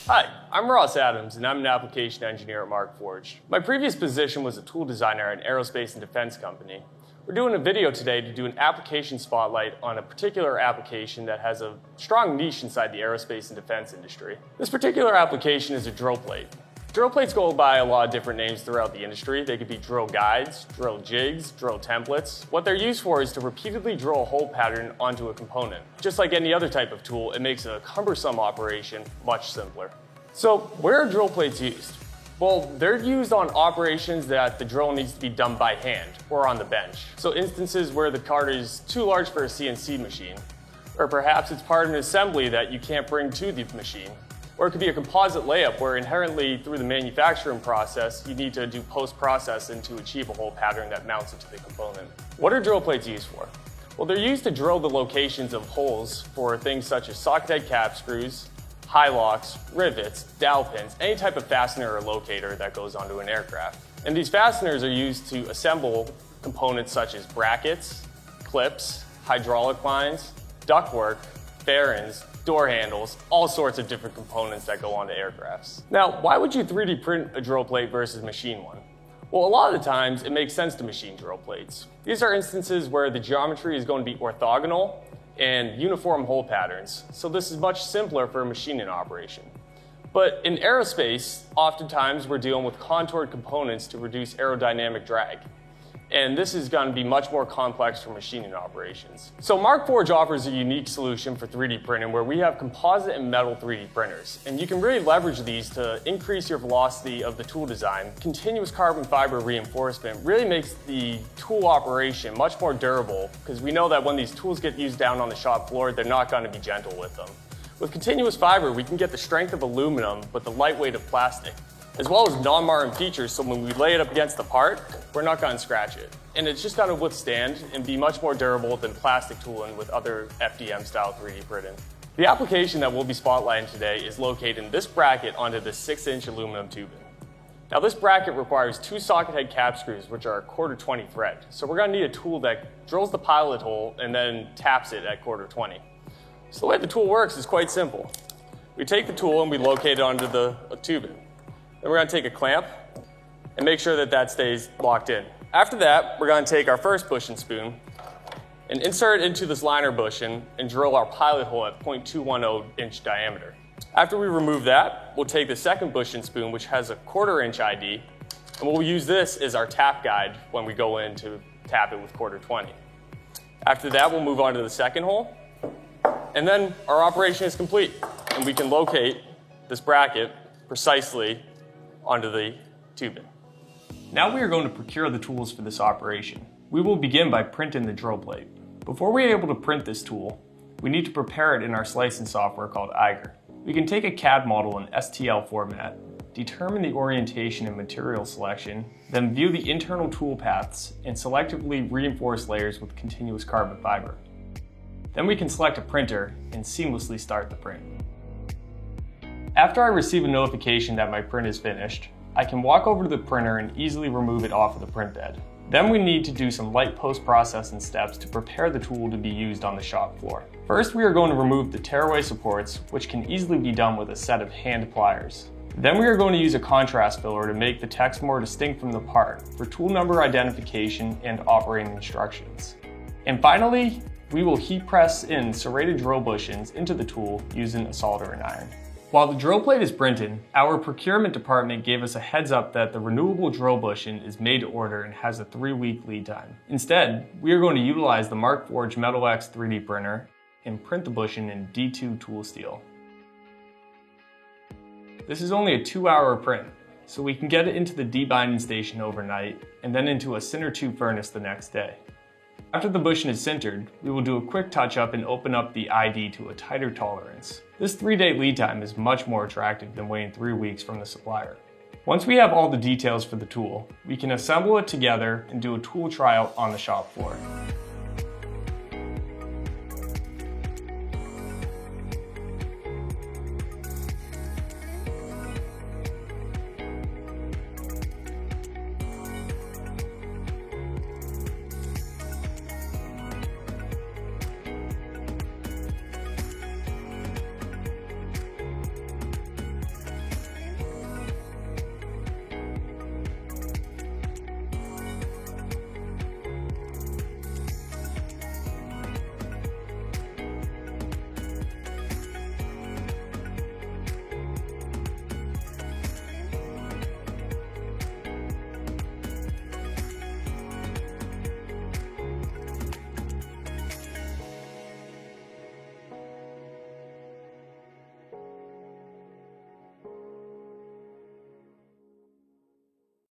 Hi, I'm Ross Adams, and I'm an application engineer at Markforged. My previous position was a tool designer at an aerospace and defense company. We're doing a video today to do an application spotlight on a particular application that has a strong niche inside the aerospace and defense industry. This particular application is a drill plate. Drill plates go by a lot of different names throughout the industry. They could be drill guides, drill jigs, drill templates. What they're used for is to repeatedly drill a hole pattern onto a component. Just like any other type of tool, it makes a cumbersome operation much simpler. So where are drill plates used? Well, they're used on operations that the drill needs to be done by hand or on the bench. So instances where the cart is too large for a CNC machine, or perhaps it's part of an assembly that you can't bring to the machine. Or it could be a composite layup where inherently through the manufacturing process, you need to do post-processing to achieve a hole pattern that mounts into the component. What are drill plates used for? Well, they're used to drill the locations of holes for things such as socket head cap screws, high locks, rivets, dowel pins, any type of fastener or locator that goes onto an aircraft. And these fasteners are used to assemble components such as brackets, clips, hydraulic lines, ductwork, bearings, door handles, all sorts of different components that go onto aircrafts. Now, why would you 3D print a drill plate versus machine one? Well, a lot of the times it makes sense to machine drill plates. These are instances where the geometry is going to be orthogonal and uniform hole patterns, so this is much simpler for a machining operation. But in aerospace, oftentimes we're dealing with contoured components to reduce aerodynamic drag. And this is going to be much more complex for machining operations. So Markforged offers a unique solution for 3D printing where we have composite and metal 3D printers. And you can really leverage these to increase your velocity of the tool design. Continuous carbon fiber reinforcement really makes the tool operation much more durable because we know that when these tools get used down on the shop floor, they're not going to be gentle with them. With continuous fiber, we can get the strength of aluminum but the lightweight of plastic, as well as non-marring features, so when we lay it up against the part, we're not going to scratch it. And it's just going to withstand and be much more durable than plastic tooling with other FDM-style 3D printing. The application that we'll be spotlighting today is located in this bracket onto the 6-inch aluminum tubing. Now this bracket requires 2 socket head cap screws, which are a 1/4-20 thread. So we're going to need a tool that drills the pilot hole and then taps it at 1/4-20. So the way the tool works is quite simple. We take the tool and we locate it onto the tubing. Then we're going to take a clamp and make sure that that stays locked in. After that, we're going to take our first bushing spoon and insert it into this liner bushing and drill our pilot hole at 0.210 inch diameter. After we remove that, we'll take the second bushing spoon, which has a 1/4 inch ID, and we'll use this as our tap guide when we go in to tap it with 1/4-20. After that, we'll move on to the second hole, and then our operation is complete, and we can locate this bracket precisely onto the tubing. Now we are going to procure the tools for this operation. We will begin by printing the drill plate. Before we are able to print this tool, we need to prepare it in our slicing software called Eiger. We can take a CAD model in STL format, determine the orientation and material selection, then view the internal tool paths and selectively reinforce layers with continuous carbon fiber. Then we can select a printer and seamlessly start the print. After I receive a notification that my print is finished, I can walk over to the printer and easily remove it off of the print bed. Then we need to do some light post-processing steps to prepare the tool to be used on the shop floor. First, we are going to remove the tearaway supports, which can easily be done with a set of hand pliers. Then we are going to use a contrast filler to make the text more distinct from the part for tool number identification and operating instructions. And finally, we will heat press in serrated drill bushings into the tool using a soldering iron. While the drill plate is printed, our procurement department gave us a heads up that the renewable drill bushing is made to order and has a 3-week lead time. Instead, we are going to utilize the Markforged Metal X 3D printer and print the bushing in D2 tool steel. This is only a 2-hour print, so we can get it into the debinding station overnight and then into a sinter tube furnace the next day. After the bushing is sintered, we will do a quick touch-up and open up the ID to a tighter tolerance. This 3-day lead time is much more attractive than waiting 3 weeks from the supplier. Once we have all the details for the tool, we can assemble it together and do a tool tryout on the shop floor.